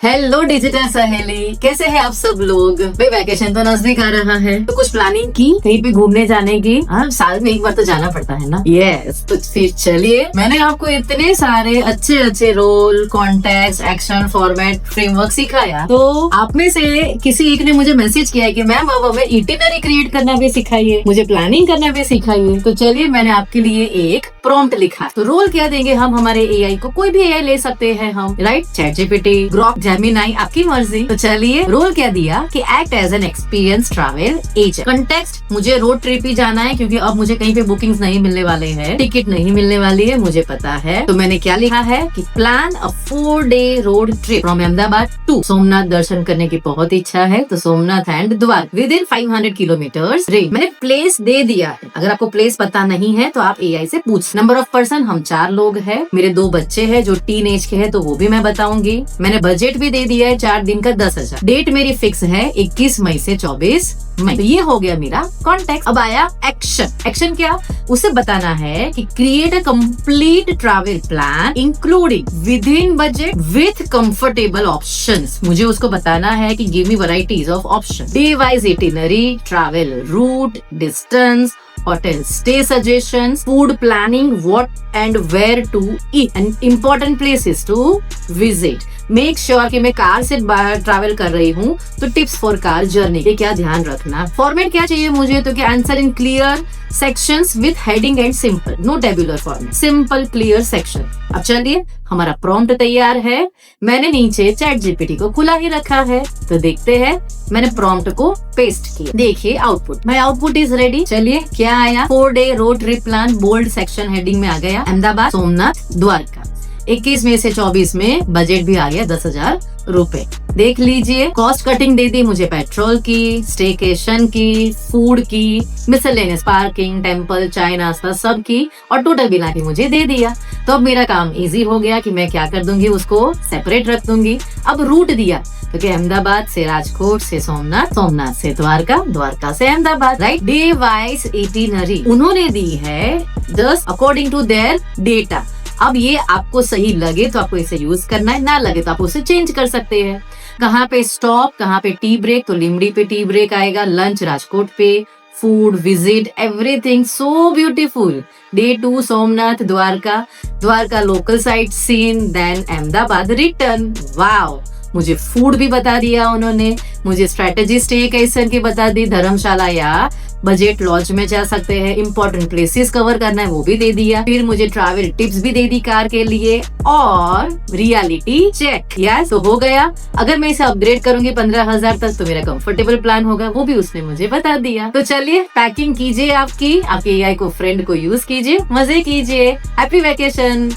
Hello digital सहेली, कैसे हैं आप सब लोग। भाई वैकेशन तो नजदीक आ रहा है, तो कुछ प्लानिंग की कहीं पे घूमने जाने की। हाँ, साल में एक बार तो जाना पड़ता है ना। यस, तो फिर चलिए, मैंने आपको इतने सारे अच्छे अच्छे role, context, action, format, framework सिखाया। तो आप में से किसी एक ने मुझे मैसेज किया कि मैम अब हमें इटिनरी क्रिएट करना भी सिखाइए, मुझे प्लानिंग करना भी सिखाइए। तो चलिए, मैंने आपके लिए एक प्रॉम्प्ट लिखा। तो रोल क्या देंगे हम हमारे एआई को, कोई भी एआई ले सकते हैं हम, राइट। चैटजीपीटी, ग्रॉक, जेमिनाई, आपकी मर्जी। तो चलिए, रोल क्या दिया कि act as an experience travel agent. Context, मुझे रोड ट्रिप ही जाना है क्योंकि अब मुझे कहीं पे बुकिंग्स नहीं मिलने वाले हैं, टिकट नहीं मिलने वाली है, मुझे पता है। तो मैंने क्या लिखा है कि plan a 4-day road trip from Ahmedabad to Somnath. दर्शन करने की बहुत इच्छा है, तो Somnath and Dwarka within 500 kilometres range. मैंने प्लेस दे दिया है। अगर आपको प्लेस पता नहीं है तो आप एआई से पूछ। नंबर ऑफ पर्सन, हम 4 लोग हैं। मेरे 2 बच्चे हैं जो टीन एज के हैं, तो वो भी मैं बताऊंगी। मैंने बजट भी दे दिया है 4 दिन का 10,000। डेट मेरी फिक्स है 21 मई से 24 मई। तो ये हो गया मेरा कॉन्टेक्ट। अब आया एक्शन। एक्शन क्या, उसे बताना है कि create a complete travel plan including within budget with comfortable options. मुझे उसको बताना है कि give me varieties of option, day wise itinerary, travel route, distance, hotel stay suggestions, food planning, what and where to eat, and important places to visit. Make sure कि मैं car से travel कर रही हूँ, तो टिप्स फॉर कार जर्नी के क्या ध्यान रखना। फॉर्मेट क्या चाहिए मुझे, तो क्या answer in clear sections with heading and simple, no tabular format, simple clear section. अब चलिए, हमारा प्रॉम्प्ट तैयार है। मैंने नीचे चैटजीपीटी को खुला ही रखा है, तो देखते हैं। मैंने प्रॉम्प्ट को पेस्ट किया, देखिए output. My output is ready. चलिए, क्या आया, 4-day road trip plan, bold section heading में आ गया अहमदाबाद, सोमनाथ, द्वारका। 21 में से 24 में बजट भी आ गया 10,000 रुपए। देख लीजिए, कॉस्ट कटिंग दे दी मुझे पेट्रोल की, स्टेकेशन की, फूड की, मिसलेनियस, पार्किंग, टेम्पल, चाय नाश्ता सब की, और टोटल बिना के मुझे दे दिया। तो अब मेरा काम इजी हो गया कि मैं क्या कर दूंगी, उसको सेपरेट रख दूंगी। अब रूट दिया, क्योंकि अहमदाबाद से राजकोट से सोमनाथ, सोमनाथ से द्वारका, द्वारका से Ahmedabad, right. Day wise itinerary उन्होंने दी है just according to their data. अब ये आपको सही लगे तो आपको इसे यूज करना है, ना लगे तो आप उसे चेंज कर सकते हैं। कहाँ पे स्टॉप, कहाँ पे टी ब्रेक, तो लिमड़ी पे टी ब्रेक आएगा, लंच राजकोट पे, food, visit, everything so beautiful. Day 2 Somnath, Dwarka, Dwarka local sightseeing, then Ahmedabad return. Wow, मुझे फूड भी बता दिया उन्होंने, मुझे स्ट्रेटेजी स्टेकेशन की बता दी, धर्मशाला या बजट लॉज में जा सकते हैं, इंपॉर्टेंट प्लेसेस कवर करना है वो भी दे दिया। फिर मुझे ट्रैवल टिप्स भी दे दी कार के लिए, और रियलिटी चेक। यस, तो हो गया। अगर मैं इसे अपग्रेड करूंगी 15,000 तक तो मेरा कंफर्टेबल प्लान होगा, वो भी उसने मुझे बता दिया। तो चलिए, पैकिंग कीजिए आपके एआई को, फ्रेंड को यूज कीजिए, मजे कीजिए। Happy vacation.